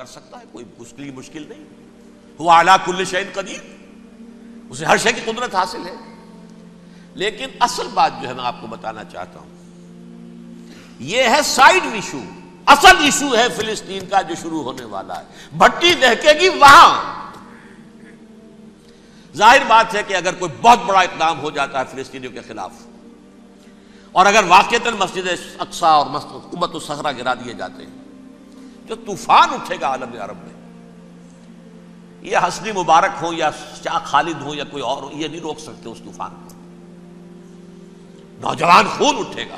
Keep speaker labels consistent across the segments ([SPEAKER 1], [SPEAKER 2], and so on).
[SPEAKER 1] سکتا ہے، کوئی اس کے لیے مشکل نہیں. هو علی کل شیء قدیر، اسے ہر شے کی قدرت حاصل ہے. لیکن اصل بات جو ہے میں آپ کو بتانا چاہتا ہوں، یہ ہے سائیڈ ایشو. اصل ایشو ہے فلسطین کا جو شروع ہونے والا ہے. بھٹی دہکے گی وہاں. ظاہر بات ہے کہ اگر کوئی بہت بڑا اقدام ہو جاتا ہے فلسطینیوں کے خلاف، اور اگر واقعتاً مسجد اقصیٰ اور قبۃ الصخرہ گرا دیے جاتے ہیں، جو طوفان اٹھے گا عالم عرب میں، یہ حسنی مبارک ہو یا شاہ خالد ہو یا کوئی اور ہو، یہ نہیں روک سکتے اس طوفان کو. نوجوان خون اٹھے گا،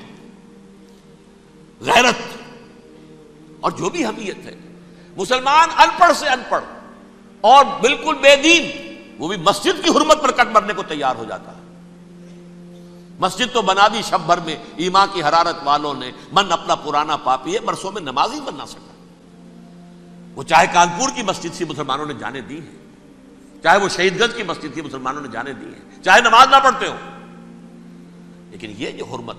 [SPEAKER 1] غیرت اور جو بھی حمیت ہے. مسلمان ان پڑھ سے ان پڑھ اور بالکل بے دین، وہ بھی مسجد کی حرمت پر کٹ مرنے کو تیار ہو جاتا ہے. مسجد تو بنا دی شب بھر میں ایمان کی حرارت والوں نے، من اپنا پرانا پاپی ہے، برسوں میں نماز ہی بن نہ سکا. وہ چاہے کانپور کی مسجد سے مسلمانوں نے جانے دی ہے، چاہے وہ شہید گنج کی مسجد تھی مسلمانوں نے جانے دی ہے، چاہے نماز نہ پڑھتے ہو. لیکن یہ جو حرمت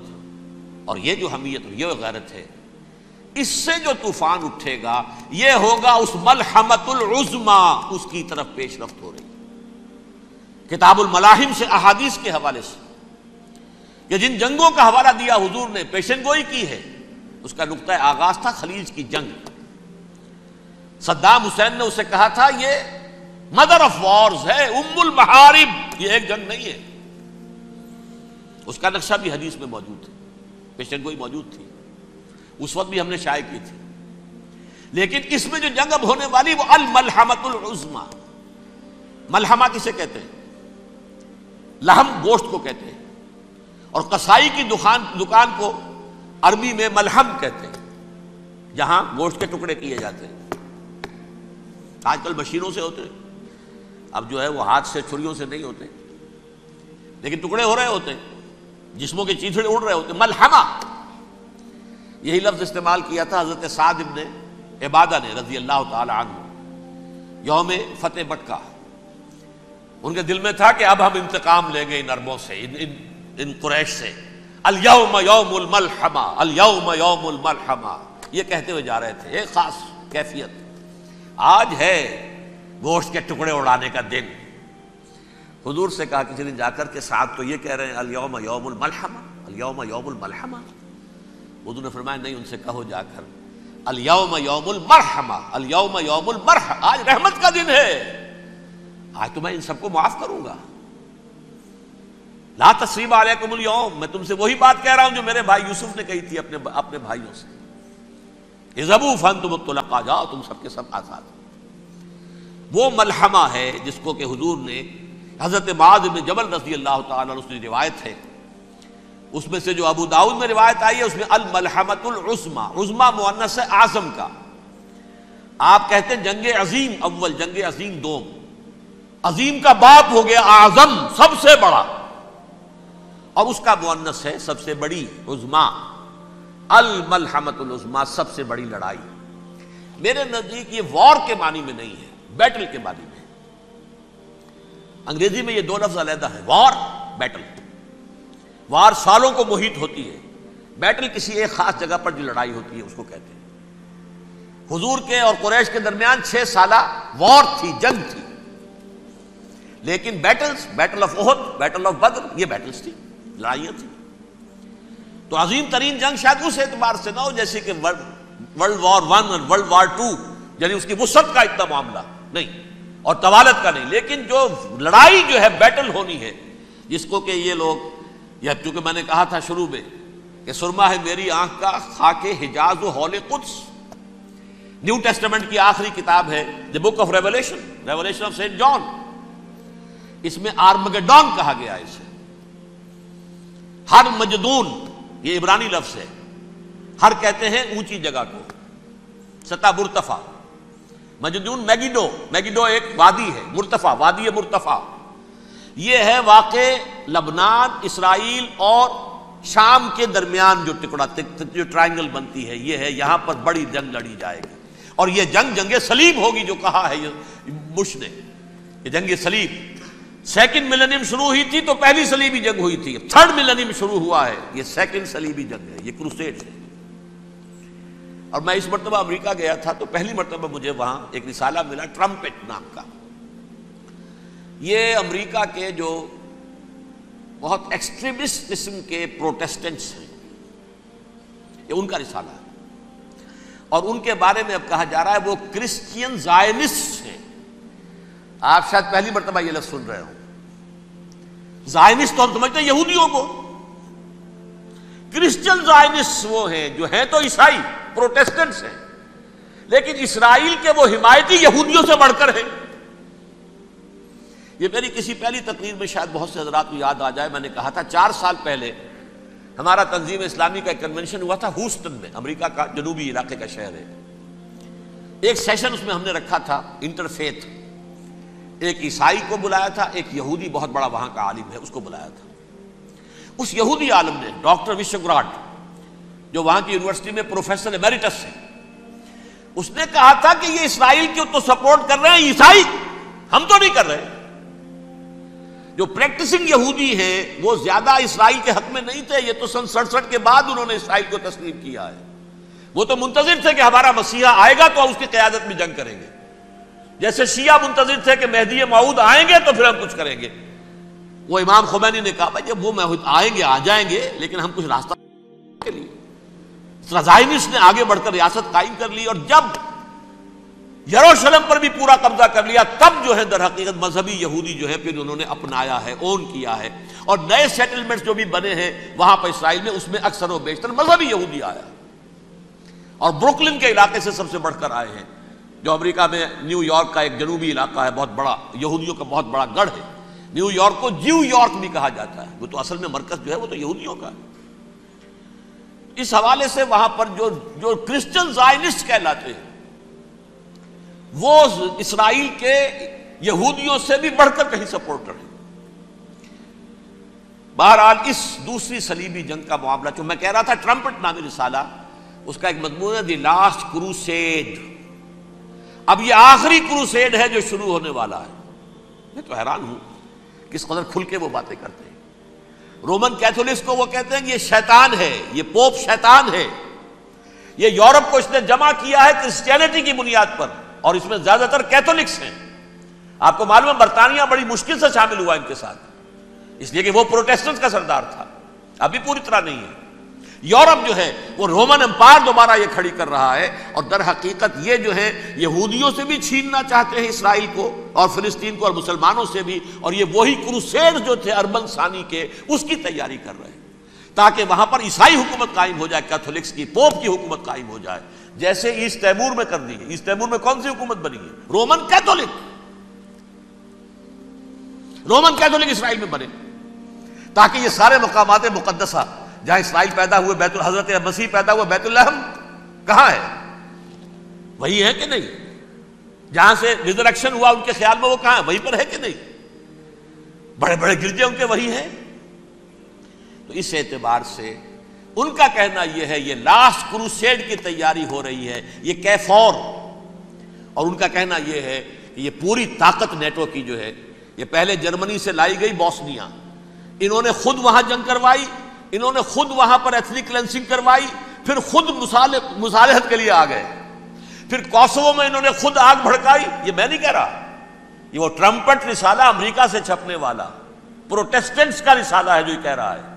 [SPEAKER 1] اور یہ جو حمیت اور یہ غیرت ہے، اس سے جو طوفان اٹھے گا یہ ہوگا اس ملحمۃ العظمی، اس کی طرف پیش رفت ہو رہی. کتاب الملاحم سے احادیث کے حوالے سے کہ جن جنگوں کا حوالہ دیا حضور نے، پیشن گوئی کی ہے، اس کا نقطہ آغاز تھا خلیج کی جنگ. صدام حسین نے اسے کہا تھا یہ مدر آف وارز ہے، ام المحارب، یہ ایک جنگ نہیں ہے. اس کا نقشہ بھی حدیث میں موجود ہے، پیشن گوئی موجود تھی، اس وقت بھی ہم نے شائع کی تھی. لیکن اس میں جو جنگ اب ہونے والی وہ الملحمۃ العظمی. ملحمہ کسے کہتے ہیں؟ لحم گوشت کو کہتے ہیں، اور قصائی کی دکان کو عربی میں ملحم کہتے ہیں، جہاں گوشت کے ٹکڑے کیے جاتے ہیں. آج کل مشینوں سے ہوتے ہیں، اب جو ہے وہ ہاتھ سے چھریوں سے نہیں ہوتے، لیکن ٹکڑے ہو رہے ہوتے ہیں، جسموں کے چیتھڑے اڑ رہے ہوتے ہیں. ملحمہ، یہی لفظ استعمال کیا تھا حضرت سعد ابن عبادہ نے رضی اللہ تعالی عنہ یوم فتح مکہ. ان کے دل میں تھا کہ اب ہم انتقام لیں گے ان عربوں سے، ان قریش سے. الیوم یوم الملحمہ، الیوم یوم الملحمہ، یہ کہتے ہوئے جا رہے تھے. ایک خاص کیفیت، آج ہے گوشت کے ٹکڑے اڑانے کا دن. حضور سے کہا کسی نے جا کر کے ساتھ تو یہ کہہ رہے ہیں الیوم یوم الملحمہ، الیوم یوم الملحمہ. حضور نے فرمایا نہیں، ان سے کہو جا کر الیوم یوم المرحمہ، الیوم یوم المرحمہ، آج رحمت کا دن ہے، آج تو میں ان سب کو معاف کروں گا. لا تثریب علیکم اليوم، میں تم سے وہی بات کہہ رہا ہوں جو میرے بھائی یوسف نے کہی تھی اپنے بھائیوں سے، اذهبوا فانتم الطلقاء، جاؤ تم سب کے سب آزاد. وہ ملحمہ ہے جس کو کہ حضور نے حضرت معاذ بن جبل رضی اللہ تعالیٰ عنہ سے روایت ہے، اس میں سے جو ابو داؤد میں روایت آئی ہے اس میں الملحمۃ العظمی، عظمی مؤنث ہے اعظم کا. آپ کہتے ہیں جنگ عظیم اول، جنگ عظیم دوم، عظیم کا باپ ہو گیا اعظم، سب سے بڑا، اور اس کا مؤنث ہے سب سے بڑی، عظمی. الملحمۃ العظمی، سب سے بڑی لڑائی. میرے نزدیک یہ وار کے معنی میں نہیں ہے، بیٹل کے معنی میں. انگریزی میں یہ دو لفظ علیحدہ ہیں، وار، بیٹل. وار سالوں کو محیط ہوتی ہے، بیٹل کسی ایک خاص جگہ پر جو لڑائی ہوتی ہے اس کو کہتے ہیں. حضور کے اور قریش کے درمیان 6 سالہ وار تھی، جنگ تھی. لیکن battles, battle of Uhud, battle of Badr, یہ بیٹلز تھی، لڑائیاں تھیں. تو عظیم ترین جنگ شاید اس اعتبار سے نہ ہو جیسے کہ ورلڈ وار 1 اور ورلڈ وار 2، یعنی اس کی وسعت کا اتنا معاملہ نہیں اور طوالت کا نہیں. لیکن جو لڑائی جو ہے بیٹل ہونی ہے، جس کو کہ یہ لوگ، یا چونکہ میں نے کہا تھا شروع میں کہ سرما ہے میری آنکھ کا خاک حجاز و ہول قدس، نیو ٹیسٹمنٹ کی آخری کتاب ہے the book of Revelation, Revelation of Saint John. اس میں آرمگڈون کہا گیا ہے اسے. ہر مجدون، یہ عبرانی لفظ ہے، ہر کہتے ہیں اونچی جگہ کو، سطح مرتفع. مجدون میگیڈو، میگیڈو ایک وادی ہے، مرتفع، وادی مرتفع. یہ ہے واقع لبنان، اسرائیل اور شام کے درمیان جو ٹکڑا، جو ٹرائنگل بنتی ہے، یہ ہے، یہاں پر بڑی جنگ لڑی جائے گی. اور یہ جنگ جنگ صلیب ہوگی جو کہا ہے بش نے، یہ جنگ صلیب. سیکنڈ ملینیم شروع ہوئی تھی تو پہلی صلیبی جنگ ہوئی تھی، تھرڈ ملینیم شروع ہوا ہے، یہ سیکنڈ صلیبی جنگ ہے، یہ کروسیڈ ہے. اور میں اس مرتبہ امریکہ گیا تھا تو پہلی مرتبہ مجھے وہاں ایک رسالہ ملا ٹرمپٹ نام کا. یہ امریکہ کے جو بہت ایکسٹریمسٹ قسم کے پروٹیسٹنٹس ہیں، یہ ان کا رسالہ ہے، اور ان کے بارے میں اب کہا جا رہا ہے وہ کرسچین زائنسٹ ہیں. آپ شاید پہلی مرتبہ یہ لفظ سن رہے ہوں. زائنسٹ تو ہم سمجھتے ہیں یہودیوں کو، کرسچین زائنسٹ وہ ہیں جو ہیں تو عیسائی پروٹیسٹنٹس ہیں، لیکن اسرائیل کے وہ حمایتی یہودیوں سے بڑھ کر ہیں. یہ میری کسی پہلی تقریر میں شاید بہت سے حضرات کو یاد آ جائے، میں نے کہا تھا 4 سال پہلے ہمارا تنظیم اسلامی کا ایک کنونشن ہوا تھا ہوسٹن میں، امریکہ کا جنوبی علاقے کا شہر ہے. ایک سیشن اس میں ہم نے رکھا تھا انٹرفیتھ، ایک عیسائی کو بلایا تھا، ایک یہودی بہت بڑا وہاں کا عالم ہے اس کو بلایا تھا. اس یہودی عالم نے ڈاکٹر وشوگراڈ، جو وہاں کی یونیورسٹی میں پروفیسر ایمیریٹس ہے، اس نے کہا تھا کہ یہ اسرائیل کو تو سپورٹ کر رہے ہیں عیسائی، ہم تو نہیں کر رہے. جو پریکٹسنگ یہودی ہیں وہ زیادہ اسرائیل کے حق میں نہیں تھے، یہ تو سن 67 کے بعد انہوں نے اسرائیل کو تسلیم کیا ہے. وہ تو منتظر تھے کہ ہمارا مسیحا آئے گا تو اس کی قیادت میں جنگ کریں گے، جیسے شیعہ منتظر تھے کہ مہدی موعود آئیں گے تو پھر ہم کچھ کریں گے. وہ امام خمینی نے کہا بھائی جب وہ آئیں گے آ جائیں گے، لیکن ہم کچھ راستہ کے لیے. زائنسٹ نے آگے بڑھ کر ریاست قائم کر لی، اور جب یروشلم پر بھی پورا قبضہ کر لیا تب جو ہے در حقیقت مذہبی یہودی جو ہے پھر انہوں نے اپنایا ہے، اون کیا ہے، اور نئے سیٹلمنٹس جو بھی بنے ہیں وہاں پر اسرائیل میں، اس میں اکثر و بیشتر مذہبی یہودی آیا، اور بروکلن کے علاقے سے سب سے بڑھ کر آئے ہیں، جو امریکہ میں نیو یارک کا ایک جنوبی علاقہ ہے، بہت بڑا یہودیوں کا بہت بڑا گڑھ ہے. نیو یارک کو جیو یارک بھی کہا جاتا ہے، وہ تو اصل میں مرکز جو ہے وہ تو یہودیوں کا ہے. اس حوالے سے وہاں پر جو کرسچن زائنسٹ کہلاتے ہیں وہ اسرائیل کے یہودیوں سے بھی بڑھ کر کہیں سپورٹر ہیں. بہرحال اس دوسری صلیبی جنگ کا معاملہ جو میں کہہ رہا تھا، ٹرمپٹ نامی رسالہ، اس کا ایک مضمون ہے دی لاسٹ کروسیڈ. اب یہ آخری کروسیڈ ہے جو شروع ہونے والا ہے. میں تو حیران ہوں کس قدر کھل کے وہ باتیں کرتے ہیں. رومن کیتھولکس کو وہ کہتے ہیں کہ یہ شیطان ہے، یہ پوپ شیطان ہے، یہ یورپ کو اس نے جمع کیا ہے کرسچینٹی کی بنیاد پر، اور اس میں زیادہ تر کیتھولکس ہیں. آپ کو معلوم ہے برطانیہ بڑی مشکل سے شامل ہوا ان کے ساتھ، اس لیے کہ وہ پروٹیسٹنٹ کا سردار تھا، ابھی پوری طرح نہیں ہے. یورپ جو ہے وہ رومن امپائر دوبارہ یہ کھڑی کر رہا ہے، اور در حقیقت یہ جو ہے یہودیوں سے بھی چھیننا چاہتے ہیں اسرائیل کو اور فلسطین کو، اور مسلمانوں سے بھی، اور یہ وہی کروسیڈ جو تھے اربن ثانی کے، اس کی تیاری کر رہے ہیں تاکہ وہاں پر عیسائی حکومت قائم ہو جائے، کیتھولکس کی، پوپ کی حکومت قائم ہو جائے، جیسے ایسٹ تیمور میں کر دی ہے. ایسٹ تیمور میں کون سی حکومت بنی ہے؟ Roman Catholic. رومن کیتھولک اسرائیل میں بنے تاکہ یہ سارے مقامات مقدسہ جہاں اسرائیل پیدا ہوئے، بیت حضرت مسیح پیدا ہوا، بیت الحم کہاں ہے؟ وہی ہے کہ نہیں؟ جہاں سے ریزریکشن ہوا ان کے خیال میں وہ کہاں ہے؟ وہیں پر ہے کہ نہیں؟ بڑے بڑے گرجے ان کے وہی ہیں. تو اس اعتبار سے ان کا کہنا یہ ہے یہ لاسٹ کروسیڈ کی تیاری ہو رہی ہے، یہ کیفور. اور ان کا کہنا یہ ہے کہ یہ پوری طاقت نیٹو کی جو ہے، یہ پہلے جرمنی سے لائی گئی بوسنیا، انہوں نے خود وہاں جنگ کروائی، انہوں نے خود وہاں پر ایتھنک کلینسنگ کروائی، پھر خود مصالحت کے لیے آ گئے، پھر کوسوو میں انہوں نے خود آگ بھڑکائی. یہ میں نہیں کہہ رہا، یہ وہ ٹرمپٹ رسالہ امریکہ سے چھپنے والا پروٹیسٹنٹس کا رسالہ ہے جو یہ کہہ رہا ہے.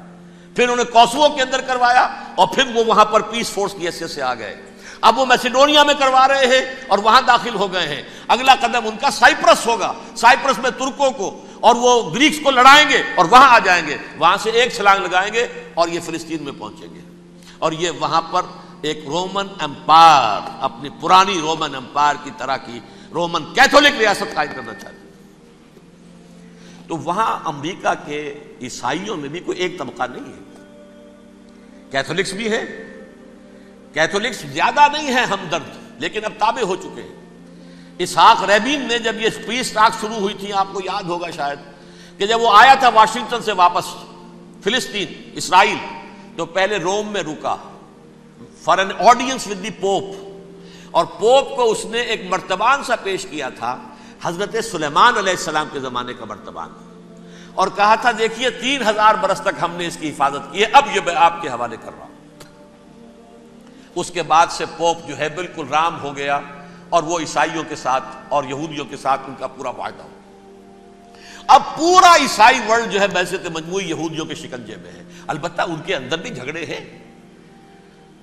[SPEAKER 1] پھر انہوں نے کوسوو کے اندر کروایا، اور پھر وہ وہاں پر پیس فورس کی حیثیت سے آ گئے. اب وہ میسیڈونیا میں کروا رہے ہیں اور وہاں داخل ہو گئے ہیں. اگلا قدم ان کا سائپرس ہوگا، سائپرس میں ترکوں کو اور وہ گریکس کو لڑائیں گے اور وہاں آ جائیں گے، وہاں سے ایک چھلانگ لگائیں گے اور یہ فلسطین میں پہنچیں گے، اور یہ وہاں پر ایک رومن امپائر، اپنی پرانی رومن امپائر کی طرح کی رومن کیتھولک ریاست قائم کرنا چاہتے ہیں. تو وہاں امریکہ کے عیسائیوں میں بھی کوئی ایک طبقہ نہیں ہے، کیتھولکس بھی ہے، کیتھولکس زیادہ نہیں ہے ہمدرد، لیکن اب تابع ہو چکے ہیں. اسحاق ریبین نے جب یہ پیس ٹاک شروع ہوئی تھی، آپ کو یاد ہوگا شاید کہ جب وہ آیا تھا واشنگٹن سے واپس فلسطین اسرائیل، تو پہلے روم میں رکا for an audience with the Pope, اور پوپ کو اس نے ایک مرتبان سا پیش کیا تھا، حضرت سلیمان علیہ السلام کے زمانے کا مرتبان، اور کہا تھا دیکھیے 3000 برس تک ہم نے اس کی حفاظت کی ہے، اب یہ میں آپ کے حوالے کر رہا ہوں. اس کے بعد سے پوپ جو ہے بالکل رام ہو گیا اور وہ عیسائیوں کے ساتھ اور یہودیوں کے ساتھ ان کا پورا معاہدہ ہو. اب پورا عیسائی ورلڈ جو ہے بعثت مجموعی یہودیوں کے شکنجے میں ہے. البتہ ان کے اندر بھی جھگڑے ہیں.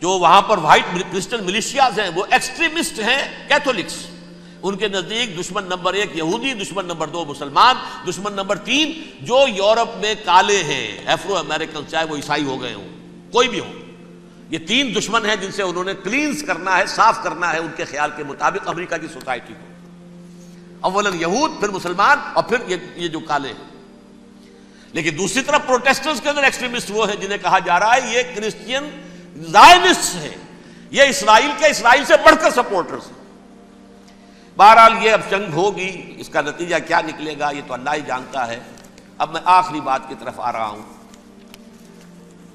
[SPEAKER 1] جو وہاں پر وائٹ کرسچن ملیشیاز ہیں وہ ایکسٹریمسٹ ہیں کیتھولکس. ان کے نزدیک دشمن نمبر 1 یہودی، دشمن نمبر 2 مسلمان، دشمن نمبر 3 جو یورپ میں کالے ہیں، ایفرو امریکن، چاہے وہ عیسائی ہو گئے ہوں، کوئی بھی ہوں. یہ 3 دشمن ہیں جن سے انہوں نے کلینز کرنا ہے، صاف کرنا ہے ان کے خیال کے مطابق امریکہ کی سوسائٹی کو. اولاً یہود، پھر مسلمان، اور پھر یہ جو کالے ہیں. لیکن دوسری طرف پروٹیسٹنٹس کے اندر ایکسٹریمسٹ وہ ہیں جنہیں کہا جا رہا ہے یہ کرسچین زائنسٹ ہیں، یہ اسرائیل سے بڑھ کر سپورٹرز ہیں. بہرحال یہ اب جنگ ہوگی، اس کا نتیجہ کیا نکلے گا یہ تو اللہ ہی جانتا ہے. اب میں آخری بات کی طرف آ رہا ہوں.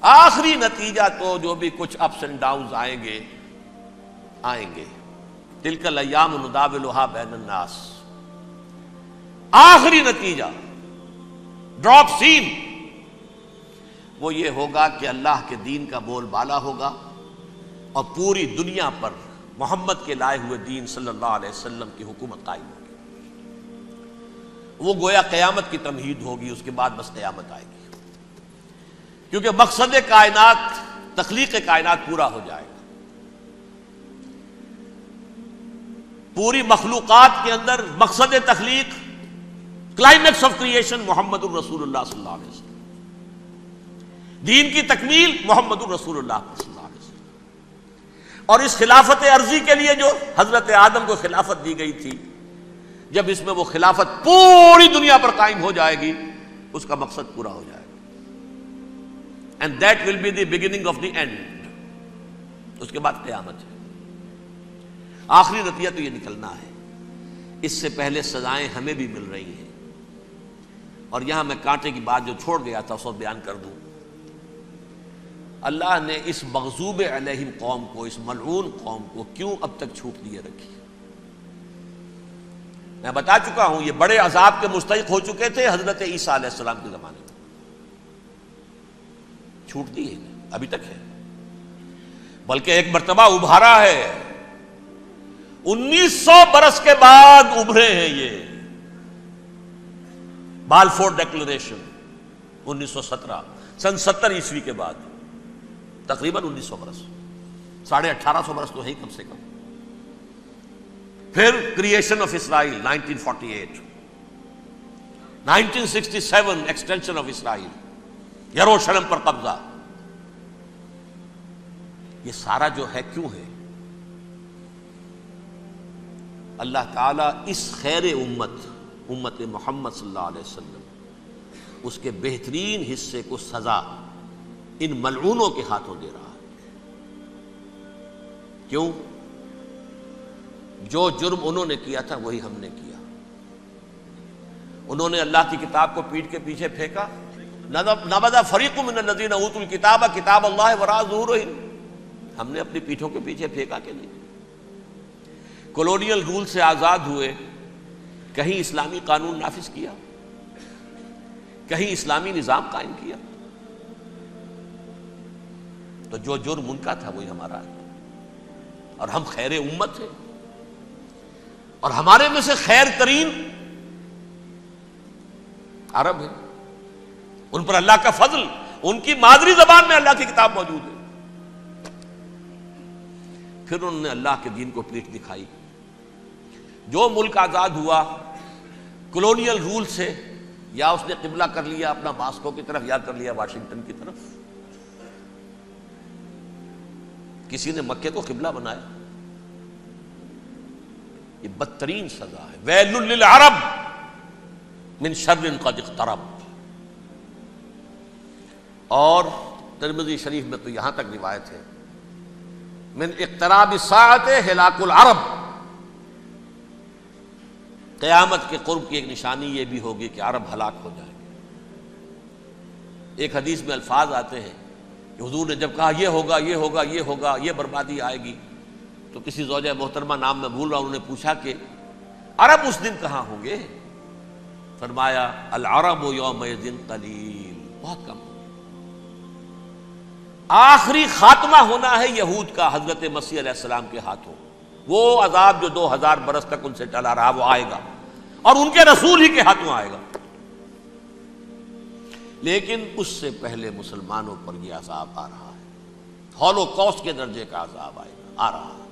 [SPEAKER 1] آخری نتیجہ تو جو بھی کچھ اپس اینڈ ڈاؤنز آئیں گے. تلک الایام نداولها بین الناس. آخری نتیجہ ڈراپ سین وہ یہ ہوگا کہ اللہ کے دین کا بول بالا ہوگا اور پوری دنیا پر محمد کے لائے ہوئے دین صلی اللہ علیہ وسلم کی حکومت قائم ہوگی. وہ گویا قیامت کی تمہید ہوگی، اس کے بعد بس قیامت آئے گی. کیونکہ مقصد کائنات، تخلیق کائنات پورا ہو جائے گا. پوری مخلوقات کے اندر مقصد تخلیق، کلائمیکس آف کریشن محمد الرسول اللہ صلی اللہ علیہ وسلم. دین کی تکمیل محمد الرسول اللہ صلی اللہ علیہ وسلم. اور اس خلافت عرضی کے لیے جو حضرت آدم کو خلافت دی گئی تھی، جب اس میں وہ خلافت پوری دنیا پر قائم ہو جائے گی اس کا مقصد پورا ہو جائے گا. And that will be the beginning of the end. اس کے بعد قیامت ہے. آخری نتیجہ تو یہ نکلنا ہے. اس سے پہلے سزائیں ہمیں بھی مل رہی ہیں. اور یہاں میں کانٹے کی بات جو چھوڑ گیا تھا اس کو بیان کر دوں. اللہ نے اس مغضوب علیہم قوم کو، اس ملعون قوم کو کیوں اب تک چھوٹ دیے رکھی؟ میں بتا چکا ہوں یہ بڑے عذاب کے مستحق ہو چکے تھے حضرت عیسیٰ علیہ السلام کے زمانے میں. چھوٹ دی ہے ابھی تک ہے، بلکہ ایک مرتبہ ابھارا ہے. 1900 برس کے بعد ابھرے ہیں یہ. بالفور ڈیکلریشن 1917، سن 70 عیسوی کے بعد، تقریباً 1900 برس، 1850 برس تو ہے کم سے کم. پھر creation of Israel 1948، 1967 extension of Israel, یروشلم پر قبضہ. یہ سارا جو ہے کیوں ہے؟ اللہ تعالیٰ اس خیر امت محمد صلی اللہ علیہ وسلم، اس کے بہترین حصے کو سزا ان ملعونوں کے ہاتھوں دے رہا ہے. کیوں؟ جو جرم انہوں نے کیا تھا وہی ہم نے کیا. انہوں نے اللہ کی کتاب کو پیٹھ کے پیچھے پھینکا. نبذ فریق من الذین اوتوا الکتاب کتاب اللہ وراء ظہورہم. ہم نے اپنی پیٹھوں کے پیچھے پھینکا کہ نہیں؟ کولونیل رول سے آزاد ہوئے، کہیں اسلامی قانون نافذ کیا، کہیں اسلامی نظام قائم کیا. تو جو جرم ان کا تھا وہی ہمارا ہے. اور ہم خیر امت ہیں، اور ہمارے میں سے خیر ترین عرب ہے. ان پر اللہ کا فضل، ان کی مادری زبان میں اللہ کی کتاب موجود ہے. پھر انہوں نے اللہ کے دین کو پیٹھ دکھائی. جو ملک آزاد ہوا کولونیل رول سے، یا اس نے قبلہ کر لیا اپنا ماسکو کی طرف یا کر لیا واشنگٹن کی طرف. کسی نے مکے کو قبلہ بنایا. یہ بدترین سزا ہے. ویل للعرب من شر قد اقترب. اور ترمذی شریف میں تو یہاں تک روایت ہے، من اقتراب الساعۃ ہلاک العرب. قیامت کے قرب کی ایک نشانی یہ بھی ہوگی کہ عرب ہلاک ہو جائیں گے. ایک حدیث میں الفاظ آتے ہیں کہ حضور نے جب کہا یہ ہوگا یہ ہوگا یہ ہوگا، یہ بربادی آئے گی، تو کسی زوجہ محترمہ نام میں بھول رہا ہوں، انہوں نے پوچھا کہ عرب اس دن کہاں ہوں گے؟ فرمایا العرب یومئذ قلیل، بہت کم. آخری خاتمہ ہونا ہے یہود کا حضرت مسیح علیہ السلام کے ہاتھوں. وہ عذاب جو 2000 برس تک ان سے چلا رہا وہ آئے گا اور ان کے رسول ہی کے ہاتھوں آئے گا. لیکن اس سے پہلے مسلمانوں پر یہ عذاب آ رہا ہے، ہولوکاسٹ کے درجے کا عذاب آ رہا ہے.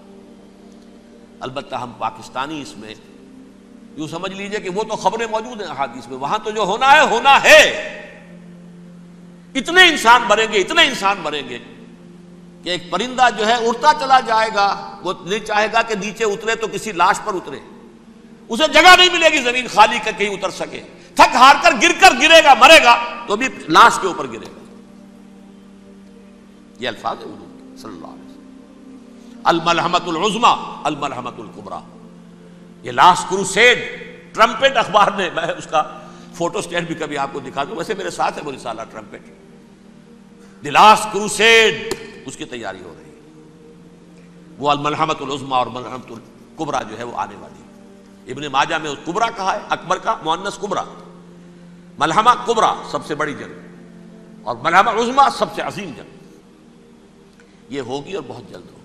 [SPEAKER 1] البتہ ہم پاکستانی اس میں یوں سمجھ لیجئے کہ وہ تو خبریں موجود ہیں احادیث میں، وہاں تو جو ہونا ہے. اتنے انسان مریں گے کہ ایک پرندہ جو ہے اڑتا چلا جائے گا، وہ نہیں چاہے گا کہ نیچے اترے تو کسی لاش پر اترے، اسے جگہ نہیں ملے گی زمین خالی کر کہیں اتر سکے، تھک ہار کر گرے گا، مرے گا تو بھی لاش کے اوپر گرے گا. یہ الفاظ ہے حضور صلی اللہ علیہ وسلم. الملحمۃ العظمیٰ الملحمۃ الکبریٰ، یہ لاسٹ کروسیڈ ٹرمپٹ اخبار نے، میں اس کا فوٹو اسٹیٹ بھی کبھی آپ کو دکھا دوں، ویسے میرے ساتھ ہے وہ رسالہ ٹرمپٹ، دی لاسٹ کروسیڈ، اس کی تیاری ہو رہی ہے. وہ الملحمۃ العظمیٰ اور ملحمۃ الکبریٰ جو ہے وہ آنے والی ہے. ابن ماجہ میں کبریٰ کہا ہے، اکبر کا مؤنث کبریٰ، ملحمہ کبریٰ سب سے بڑی جنگ اور ملحمہ عظمیٰ سب سے عظیم جنگ. یہ ہوگی اور بہت جلد ہوگی.